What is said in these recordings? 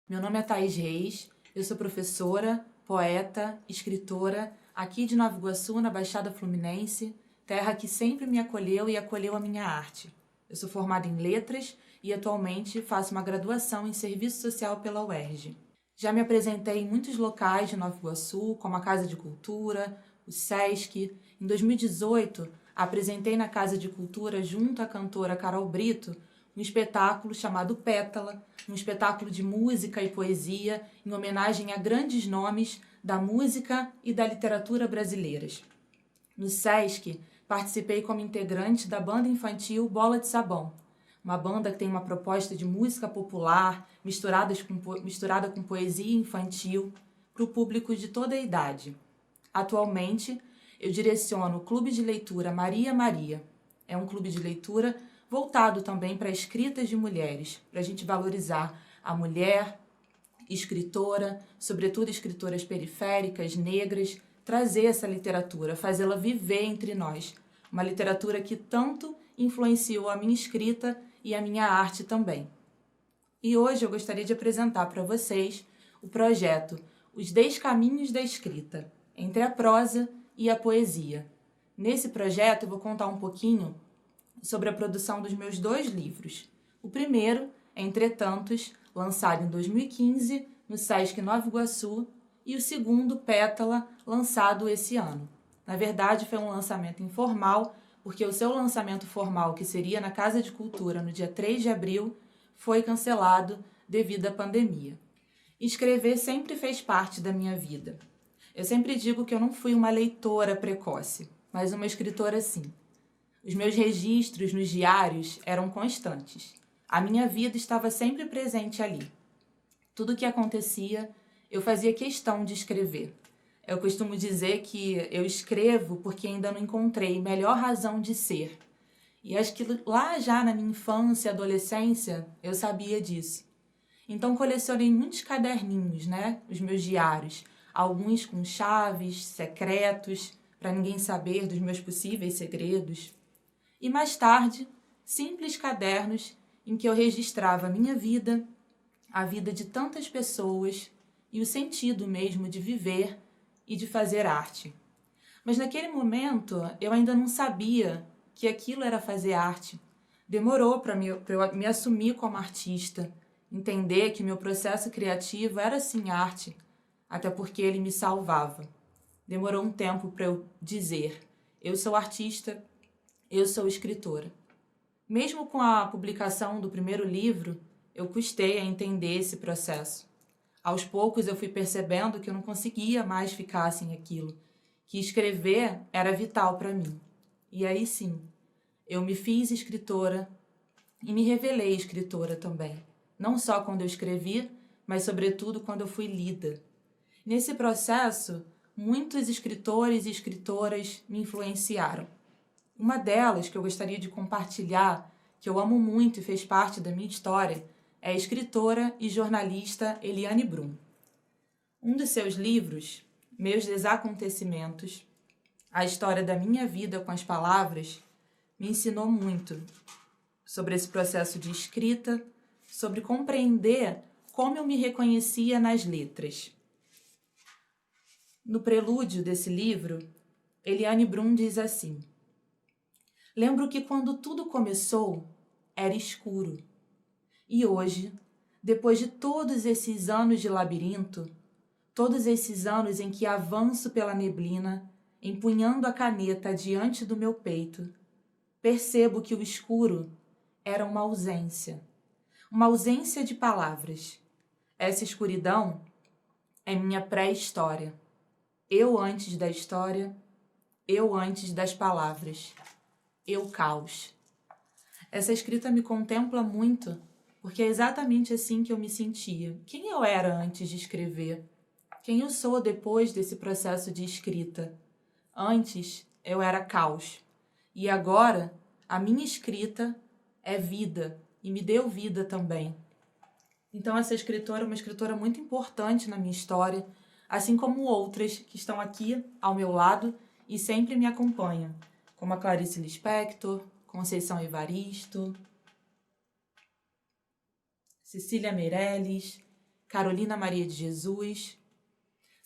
Meu nome é Thaís Reis, eu sou professora, poeta, escritora, aqui de Nova Iguaçu, na Baixada Fluminense, terra que sempre me acolheu e acolheu a minha arte. Eu sou formada em letras e atualmente faço uma graduação em serviço social pela UERJ. Já me apresentei em muitos locais de Nova Iguaçu, como a Casa de Cultura, o SESC. Em 2018, apresentei na Casa de Cultura, junto à cantora Carol Brito, um espetáculo chamado Pétala, um espetáculo de música e poesia em homenagem a grandes nomes da música e da literatura brasileiras. No SESC, participei como integrante da banda infantil Bola de Sabão, uma banda que tem uma proposta de música popular misturada com poesia infantil para o público de toda a idade. Atualmente, eu direciono o Clube de Leitura Maria Maria. É um clube de leitura voltado também para escritas de mulheres, para a gente valorizar a mulher escritora, sobretudo escritoras periféricas, negras, trazer essa literatura, fazê-la viver entre nós. Uma literatura que tanto influenciou a minha escrita e a minha arte também. E hoje eu gostaria de apresentar para vocês o projeto Os 10 Caminhos da Escrita, entre a prosa e a poesia. Nesse projeto eu vou contar um pouquinho sobre a produção dos meus 2 livros. O primeiro, Entretantos, lançado em 2015 no SESC Nova Iguaçu, e o segundo, Pétala, lançado esse ano. Na verdade, foi um lançamento informal, porque o seu lançamento formal, que seria na Casa de Cultura no dia 3 de abril, foi cancelado devido à pandemia. Escrever sempre fez parte da minha vida. Eu sempre digo que eu não fui uma leitora precoce, mas uma escritora sim. Os meus registros nos diários eram constantes. A minha vida estava sempre presente ali. Tudo o que acontecia, eu fazia questão de escrever. Eu costumo dizer que eu escrevo porque ainda não encontrei melhor razão de ser. E acho que lá já na minha infância e adolescência, eu sabia disso. Então colecionei muitos caderninhos, os meus diários. Alguns com chaves, secretos, para ninguém saber dos meus possíveis segredos. E mais tarde, simples cadernos em que eu registrava a minha vida, a vida de tantas pessoas e o sentido mesmo de viver e de fazer arte. Mas naquele momento eu ainda não sabia que aquilo era fazer arte. Demorou para eu me assumir como artista, entender que meu processo criativo era sim arte, até porque ele me salvava. Demorou um tempo para eu dizer, eu sou artista, eu sou escritora. Mesmo com a publicação do primeiro livro, eu custei a entender esse processo. Aos poucos eu fui percebendo que eu não conseguia mais ficar sem aquilo, que escrever era vital para mim. E aí sim, eu me fiz escritora e me revelei escritora também. Não só quando eu escrevi, mas sobretudo quando eu fui lida. Nesse processo, muitos escritores e escritoras me influenciaram. Uma delas que eu gostaria de compartilhar, que eu amo muito e fez parte da minha história, é a escritora e jornalista Eliane Brum. Um dos seus livros, Meus Desacontecimentos, a história da minha vida com as palavras, me ensinou muito sobre esse processo de escrita, sobre compreender como eu me reconhecia nas letras. No prelúdio desse livro, Eliane Brum diz assim: lembro que quando tudo começou, era escuro. E hoje, depois de todos esses anos de labirinto, todos esses anos em que avanço pela neblina, empunhando a caneta diante do meu peito, percebo que o escuro era uma ausência de palavras. Essa escuridão é minha pré-história. Eu antes da história, eu antes das palavras. Eu caos. Essa escrita me contempla muito, porque é exatamente assim que eu me sentia. Quem eu era antes de escrever? Quem eu sou depois desse processo de escrita? Antes, eu era caos. E agora, a minha escrita é vida, e me deu vida também. Então essa escritora é uma escritora muito importante na minha história, assim como outras que estão aqui ao meu lado e sempre me acompanham, como a Clarice Lispector, Conceição Evaristo, Cecília Meirelles, Carolina Maria de Jesus.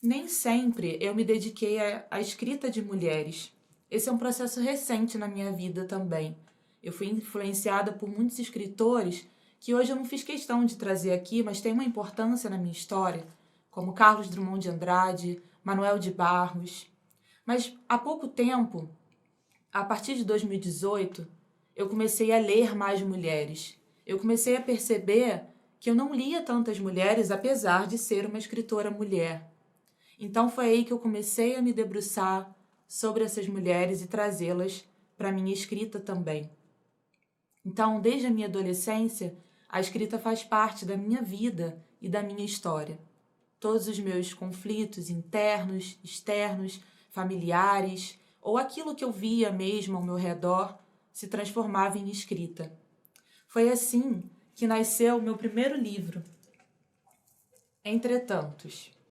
Nem sempre eu me dediquei à escrita de mulheres. Esse é um processo recente na minha vida também. Eu fui influenciada por muitos escritores que hoje eu não fiz questão de trazer aqui, mas tem uma importância na minha história, como Carlos Drummond de Andrade, Manuel de Barros. Mas há pouco tempo, a partir de 2018, eu comecei a ler mais mulheres. Eu comecei a perceber que eu não lia tantas mulheres, apesar de ser uma escritora mulher. Então foi aí que eu comecei a me debruçar sobre essas mulheres e trazê-las para a minha escrita também. Então, desde a minha adolescência, a escrita faz parte da minha vida e da minha história. Todos os meus conflitos internos, externos, familiares, ou aquilo que eu via mesmo ao meu redor, se transformava em escrita. Foi assim que nasceu o meu primeiro livro, Entretantos.